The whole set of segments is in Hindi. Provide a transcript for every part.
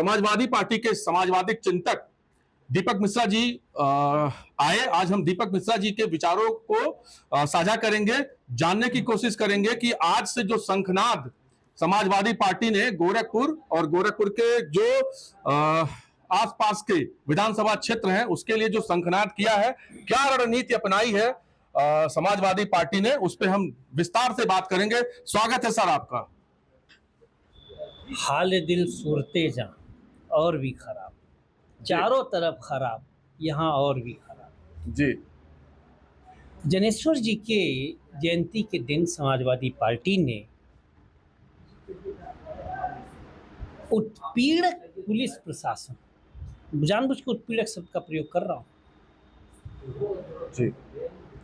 समाजवादी पार्टी के समाजवादी चिंतक दीपक मिश्रा जी आए। आज हम दीपक मिश्रा जी के विचारों को साझा करेंगे, जानने की कोशिश करेंगे कि आज से जो शंखनाद समाजवादी पार्टी ने गोरखपुर और गोरखपुर के जो आसपास के विधानसभा क्षेत्र हैं उसके लिए जो शंखनाद किया है, क्या रणनीति अपनाई है समाजवादी पार्टी ने, उस पर हम विस्तार से बात करेंगे। स्वागत है सर आपका। हाल दिल सूरते जा और भी खराब, चारों तरफ खराब, यहाँ और भी खराब। जी, जनेश्वर जी के जयंती के दिन समाजवादी पार्टी ने उत्पीड़क पुलिस प्रशासन, जानबूझ के उत्पीड़क शब्द का प्रयोग कर रहा हूँ जी,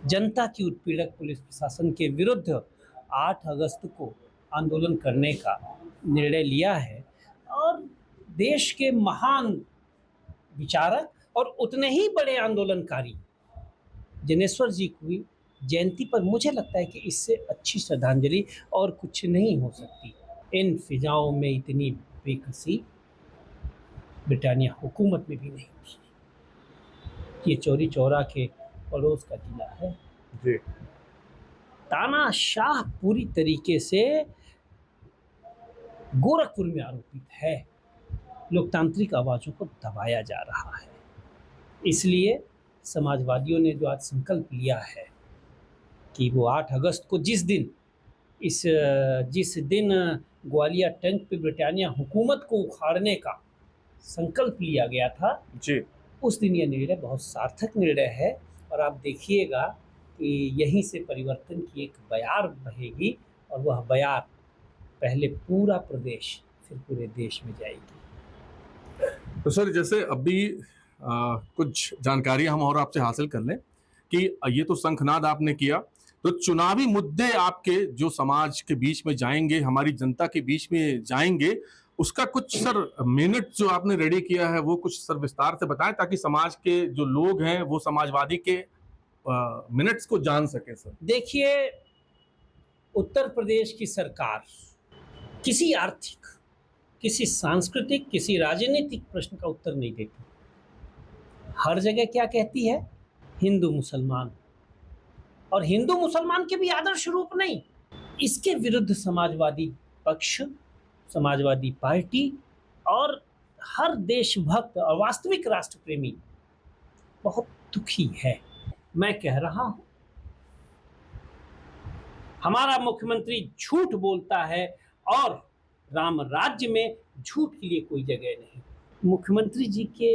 जनता की उत्पीड़क पुलिस प्रशासन के विरुद्ध 8 अगस्त को आंदोलन करने का निर्णय लिया है। और देश के महान विचारक और उतने ही बड़े आंदोलनकारी जनेश्वर जी की जयंती पर मुझे लगता है कि इससे अच्छी श्रद्धांजलि और कुछ नहीं हो सकती। इन फिजाओं में इतनी बेकसी ब्रिटानिया हुकूमत में भी नहीं थी। ये चौरी चौरा के पड़ोस का जिला है जी। तानाशाह पूरी तरीके से गोरखपुर में आरोपित है। लोकतांत्रिक आवाज़ों को दबाया जा रहा है। इसलिए समाजवादियों ने जो आज संकल्प लिया है कि वो 8 अगस्त को जिस दिन ग्वालियर टैंक पे ब्रिटानिया हुकूमत को उखाड़ने का संकल्प लिया गया था जी, उस दिन यह निर्णय बहुत सार्थक निर्णय है। और आप देखिएगा कि यहीं से परिवर्तन की एक बयार बहेगी और वह बयार पहले पूरा प्रदेश फिर पूरे देश में जाएगी। तो सर जैसे अभी कुछ जानकारी हम और आपसे हासिल कर लें कि ये तो शंखनाद आपने किया, तो चुनावी मुद्दे आपके जो समाज के बीच में जाएंगे, हमारी जनता के बीच में जाएंगे, उसका कुछ सर मिनट जो आपने रेडी किया है वो कुछ सर विस्तार से बताएं ताकि समाज के जो लोग हैं वो समाजवादी के मिनट्स को जान सके। सर देखिए, उत्तर प्रदेश की सरकार किसी आर्थिक, किसी सांस्कृतिक, किसी राजनीतिक प्रश्न का उत्तर नहीं देती। हर जगह क्या कहती है? हिंदू मुसलमान, और हिंदू मुसलमान के भी आदर्श रूप नहीं। इसके विरुद्ध समाजवादी पक्ष, समाजवादी पार्टी और हर देशभक्त और वास्तविक राष्ट्र प्रेमी बहुत दुखी है। मैं कह रहा हूं, हमारा मुख्यमंत्री झूठ बोलता है और राम राज्य में झूठ के लिए कोई जगह नहीं। मुख्यमंत्री जी के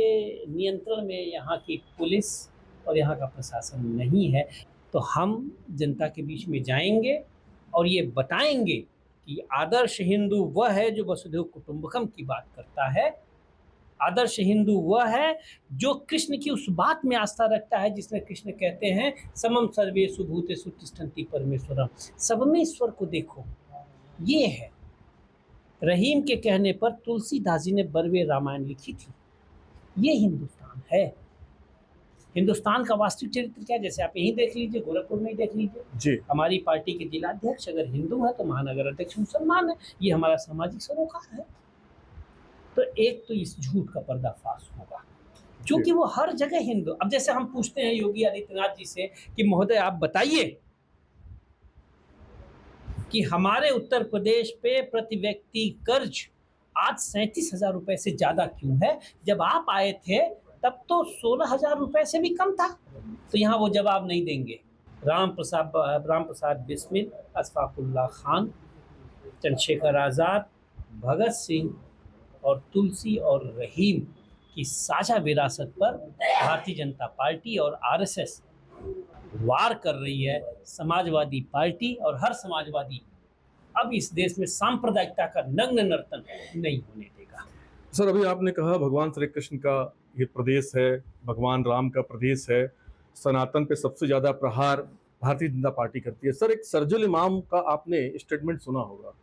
नियंत्रण में यहाँ की पुलिस और यहाँ का प्रशासन नहीं है। तो हम जनता के बीच में जाएंगे और ये बताएंगे कि आदर्श हिंदू वह है जो वसुधैव कुटुंबकम की बात करता है। आदर्श हिंदू वह है जो कृष्ण की उस बात में आस्था रखता है जिसमें कृष्ण कहते हैं समम सर्वेषु भूतेषु तिष्ठन्ति परमेश्वरम, सब में ईश्वर को देखो। ये है रहीम के कहने पर तुलसीदास जी ने बरवे रामायण लिखी थी। ये हिंदुस्तान है। हिंदुस्तान का वास्तविक चरित्र क्या है? जैसे आप यहीं देख लीजिए, गोरखपुर में ही देख लीजिए जी। हमारी पार्टी के जिलाध्यक्ष अगर हिंदू है तो महानगर अध्यक्ष मुसलमान है। ये हमारा सामाजिक सरोकार है। तो एक तो इस झूठ का पर्दाफाश होगा क्योंकि वो हर जगह हिंदू। अब जैसे हम पूछते हैं योगी आदित्यनाथ जी से कि महोदय आप बताइए कि हमारे उत्तर प्रदेश पे प्रति व्यक्ति कर्ज आज 37,000 रुपए से ज्यादा क्यों है? जब आप आए थे तब तो 16,000 रुपए से भी कम था। तो यहाँ वो जवाब नहीं देंगे। राम प्रसाद बिस्मिल, अशफाकुल्लाह खान, चंद्रशेखर आज़ाद, भगत सिंह और तुलसी और रहीम की साझा विरासत पर भारतीय जनता पार्टी और आरएसएस वार कर रही है। समाजवादी पार्टी और हर समाजवादी अब इस देश में सांप्रदायिकता का नग्न नर्तन नहीं होने देगा। सर अभी आपने कहा भगवान श्री कृष्ण का ये प्रदेश है, भगवान राम का प्रदेश है, सनातन पे सबसे ज्यादा प्रहार भारतीय जनता पार्टी करती है। सर एक सरजुल इमाम का आपने स्टेटमेंट सुना होगा,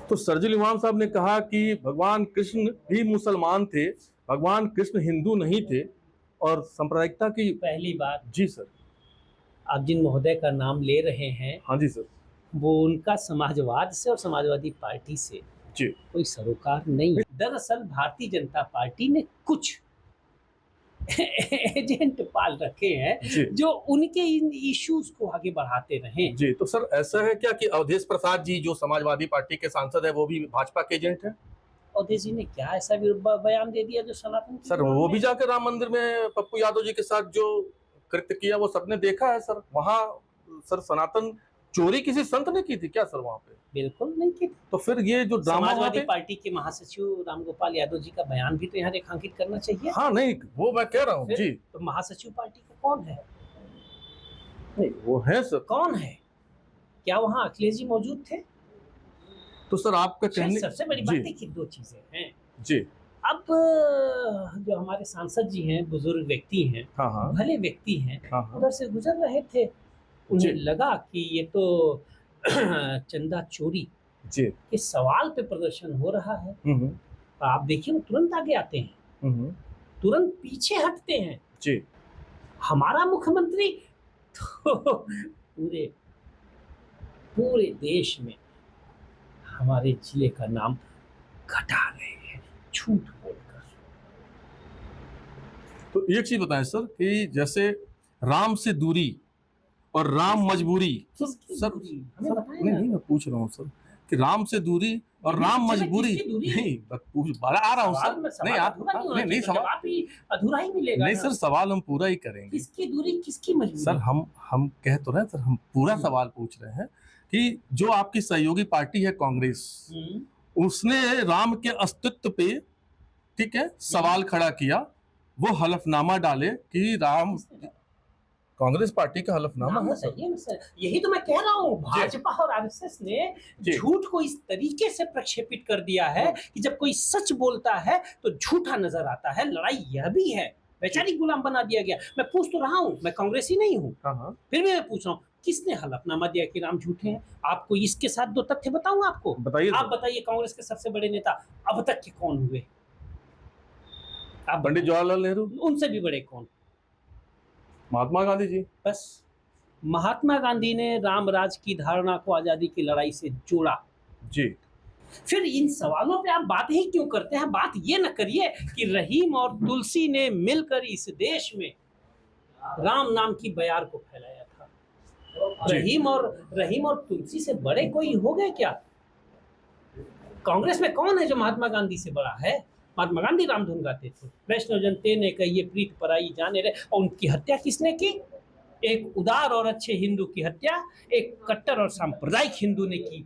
तो सरजुल इमाम साहब ने कहा कि भगवान कृष्ण भी मुसलमान थे, भगवान कृष्ण हिंदू नहीं थे और सांप्रदायिकता की। पहली बात, जी सर, आप जिन महोदय का नाम ले रहे हैं, हाँ जी सर, वो उनका समाजवाद से और समाजवादी पार्टी से जी कोई सरोकार नहीं है। दरअसल भारतीय जनता पार्टी ने कुछ एजेंट पाल रखे हैं जी जो उनके इन इश्यूज को आगे बढ़ाते रहें। जी। तो सर ऐसा है क्या कि अवधेश प्रसाद जी जो समाजवादी पार्टी के सांसद है वो भी भाजपा के एजेंट है? अवधेश जी ने क्या ऐसा भी बयान दे दिया जो सनातन के सर विरोध वो में भी है? जाकर राम मंदिर में पप्पू यादव जी के साथ जो कृत्य किया वो सबने देखा है सर। वहां सर सनातन चोरी किसी संत ने की थी क्या सर वहां पे? बिल्कुल नहीं की। तो फिर ये जो ड्रामा वहां समाजवादी पे, पार्टी के महासचिव रामगोपाल यादव जी का बयान भी तो यहाँ रेखांकित करना चाहिए। हाँ नहीं वो मैं कह रहा हूँ फिर जी। तो महासचिव पार्टी का कौन है? नहीं वो है सर। कौन है? क्या वहाँ अखिलेश जी मौजूद थे? तो सर आपका शायद कहने सबसे बड़ी जी बात देखिए दो चीजें हैं। जी अब जो हमारे सांसद जी हैं, बुजुर्ग व्यक्ति हैं, हाँ हाँ भले व्यक्ति हैं, हाँ हाँ उधर से गुजर रहे थे। उन्हें जी लगा कि ये तो चंदा चोरी जी के सवाल पे प्रदर्शन हो रहा है। हम्म आप देखिए वो तुरंत आगे आते हैं, हम्म तुरंत पीछे हटते हैं। जी हमारा मुख्यमंत्री तो पूरे पूरे देश में हमारे जिले का नाम घटा रहे हैं झूठ बोलकर। तो एक चीज बताएं सर कि जैसे राम से दूरी और राम मजबूरी किसकी सर दूरी? हमें सर बताएं नहीं ना। नहीं मैं पूछ रहा हूँ सर कि राम से दूरी और नहीं, राम बच्चे में मजबूरी किसकी दूरी? नहीं बस पूछ बड़ा आ रहा हूँ सवाल सर। में नहीं सवाल आप अधूरा नहीं होना नहीं नहीं चाहिए, तो सवाल जवाब भी अधूरा ही मिलेगा नहीं ना। सर सवाल हम पूरा ही करेंगे। किसकी दूरी, किसकी मजबूरी? सर हम कह तो रहे हैं सर हम पूरा सवाल पूछ रहे हैं कि जो आपकी सहयोगी पार्टी है कांग्रेस उसने राम के अस्तित्व पे ठीक है सवाल खड़ा किया। वो हलफनामा डाले कि राम कांग्रेस पार्टी का हलफनामा नाम है सर। बताइए ना सर। यही तो मैं कह रहा हूँ, भाजपा और आरएसएस ने जी। झूठ को इस तरीके से प्रक्षेपित कर दिया है कि जब कोई सच बोलता है तो झूठा नजर आता है। लड़ाई यह भी है, वैचारिक गुलाम बना दिया गया। मैं पूछ तो रहा हूँ, मैं कांग्रेसी नहीं हूँ, हाँ हाँ फिर भी मैं पूछ रहा हूँ किसने हलफनामा दिया कि राम झूठे हैं? आपको इसके साथ दो तथ्य बताऊं आपको। बताइए आप सर। बताइए कांग्रेस के सबसे बड़े नेता अब तक के कौन हुए? आप पंडित जवाहरलाल नेहरू, उनसे भी बड़े कौन? महात्मा गांधी जी। बस महात्मा गांधी ने राम राज की धारणा को आजादी की लड़ाई से जोड़ा। जी फिर इन सवालों पे आप बात ही क्यों करते हैं? बात ये न करिए कि रहीम और तुलसी ने मिलकर इस देश में राम नाम की बयार को फैलाया था। जी। रहीम और तुलसी से बड़े कोई हो गए क्या? कांग्रेस में कौन है जो महात्मा गांधी से बड़ा है? महात्मा गांधी रामधुन गाते थे, वैष्णव जन तेने कहिए प्रीत पराई जाने रहे। और उनकी हत्या किसने की? एक उदार और अच्छे हिंदू की हत्या एक कट्टर और सांप्रदायिक हिंदू ने की।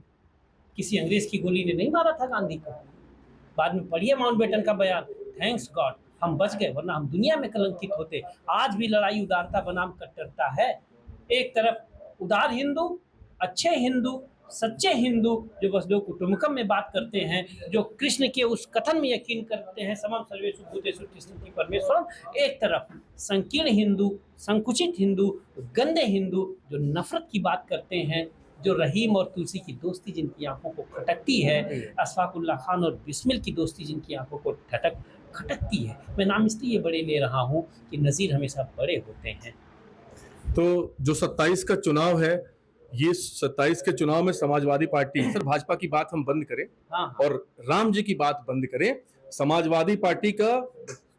किसी अंग्रेज की गोली ने नहीं मारा था गांधी को। बाद में पढ़िए माउंटबेटन का बयान, थैंक्स गॉड हम बच गए, वरना हम दुनिया में कलंकित होते। आज भी लड़ाई उदारता बनाम कट्टरता है। एक तरफ उदार हिंदू, अच्छे हिंदू, सच्चे हिंदू जो वसुधैव कुटुंबकम में बात करते हैं, जो कृष्ण के उस कथन में यकीन करते हैं समम सर्वेषु भूतेषु तिष्ठति परमेश्वरम। एक तरफ संकीर्ण हिंदू, संकुचित हिंदू, गंदे हिंदू जो नफरत की बात करते हैं, जो रहीम और तुलसी की दोस्ती जिनकी आंखों को खटकती है, अशफाकुल्ला खान और बिस्मिल की दोस्ती जिनकी आंखों को खटकती है। मैं नाम इसलिए बड़े ले रहा हूँ कि नज़ीर हमेशा बड़े होते हैं। तो जो 27 का चुनाव है, ये 27 के चुनाव में समाजवादी पार्टी सर भाजपा की बात हम बंद करें हाँ। और राम जी की बात बंद करें। समाजवादी पार्टी का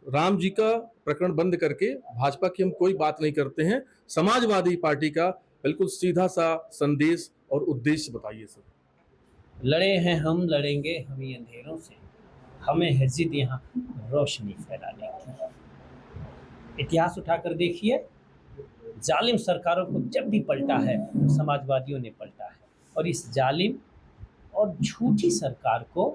राम जी का प्रकरण बंद करके भाजपा की हम कोई बात नहीं करते हैं। समाजवादी पार्टी का बिल्कुल सीधा सा संदेश और उद्देश्य बताइए सर। लड़े हैं हम, लड़ेंगे हम ही अंधेरों से, हमें है जिद यहाँ रोशनी फैलाने की। इतिहास उठाकर देखिए, जालिम सरकारों को जब भी पलटा है तो समाजवादियों ने पलटा है। और इस जालिम और झूठी सरकार को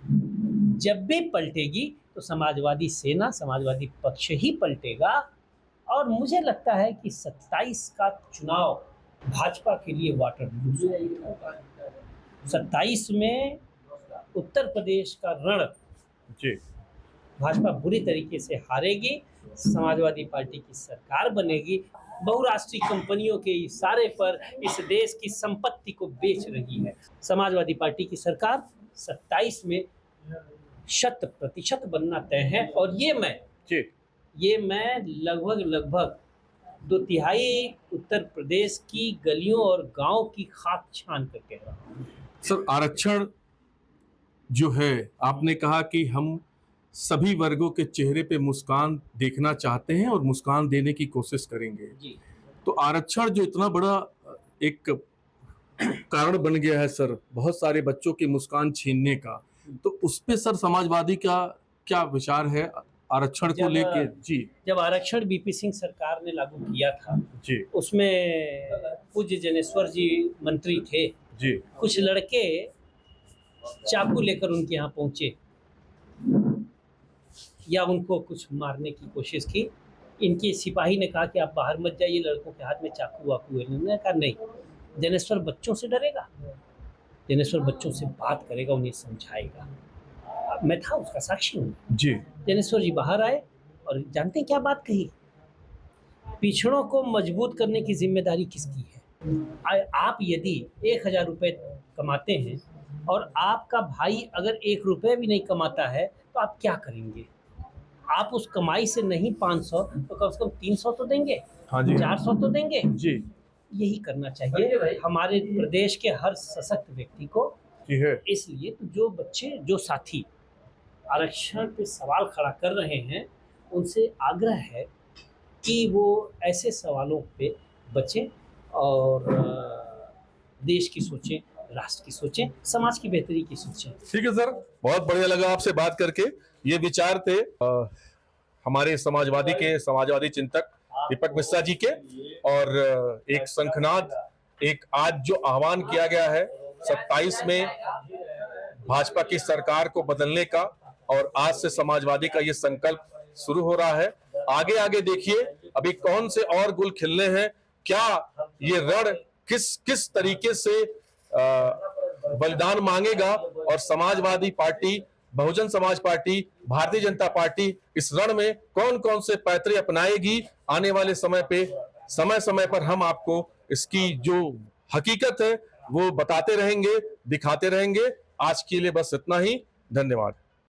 जब भी पलटेगी तो समाजवादी सेना, समाजवादी पक्ष ही पलटेगा। और मुझे लगता है कि 27 का चुनाव भाजपा के लिए वाटरलू होगा। 27 में उत्तर प्रदेश का रण जी भाजपा बुरी तरीके से हारेगी, समाजवादी पार्टी की सरकार बनेगी। बहुराष्ट्रीय कंपनियों के इशारे पर इस देश की संपत्ति को बेच रही है समाजवादी पार्टी की सरकार। 27 में 100% बनना तय है। और ये मैं लगभग 2/3 उत्तर प्रदेश की गलियों और गांव की खाक छान कर कह रहा हूँ। सर आरक्षण जो है, आपने कहा कि हम सभी वर्गों के चेहरे पे मुस्कान देखना चाहते हैं और मुस्कान देने की कोशिश करेंगे। जी तो आरक्षण जो इतना बड़ा एक कारण बन गया है सर, बहुत सारे बच्चों की मुस्कान छीनने का, तो उस पे सर समाजवादी का क्या विचार है आरक्षण को लेके? जी जब आरक्षण बीपी सिंह सरकार ने लागू किया था, जी उसमें पूज्य जनेश्वर जी मंत्री थे। जी कुछ लड़के चाकू लेकर उनके यहाँ पहुंचे या उनको कुछ मारने की कोशिश की। इनके सिपाही ने कहा कि आप बाहर मत जाइए, लड़कों के हाथ में चाकू वाकू है। इन्होंने कहा नहीं, जनेश्वर बच्चों से डरेगा, जनेश्वर बच्चों से बात करेगा, उन्हें समझाएगा। मैं था, उसका साक्षी हूँ। जी जनेश्वर जी बाहर आए और जानते हैं क्या बात कही? पिछड़ों को मजबूत करने की जिम्मेदारी किसकी है? आप यदि 1000 रुपये कमाते हैं और आपका भाई अगर 1 रुपये भी नहीं कमाता है, तो आप क्या करेंगे? आप उस कमाई से नहीं 500 तो कम से कम 300 तो देंगे, हाँ जी 400 तो देंगे। जी यही करना चाहिए हमारे प्रदेश के हर सशक्त व्यक्ति को। जी है इसलिए तो जो बच्चे, जो साथी आरक्षण पे सवाल खड़ा कर रहे हैं, उनसे आग्रह है कि वो ऐसे सवालों पे बचें और देश की सोचें, राष्ट्र की सोचें, समाज की बेहतरी की सोचें। ठीक है सर, बहुत बढ़िया लगा आपसे बात करके। ये विचार थे हमारे समाजवादी चिंतक दीपक मिश्रा जी के, और एक शंखनाद, एक आज जो आह्वान किया गया है 27 में भाजपा की सरकार को बदलने का, और आज से समाजवादी का ये संकल्प शुरू हो रहा है। आगे आगे देखिए अभी कौन से और गुल खिलने हैं, क्या ये रण किस तरीके से बलिदान मांगेगा, और Samajwadi party, Bahujan Samaj party, Bharatiya Janata party इस रण में कौन कौन से पैतरे अपनाएगी आने वाले समय पे, समय पर हम आपको इसकी जो हकीकत है वो बताते रहेंगे, दिखाते रहेंगे। आज के लिए बस इतना ही, धन्यवाद।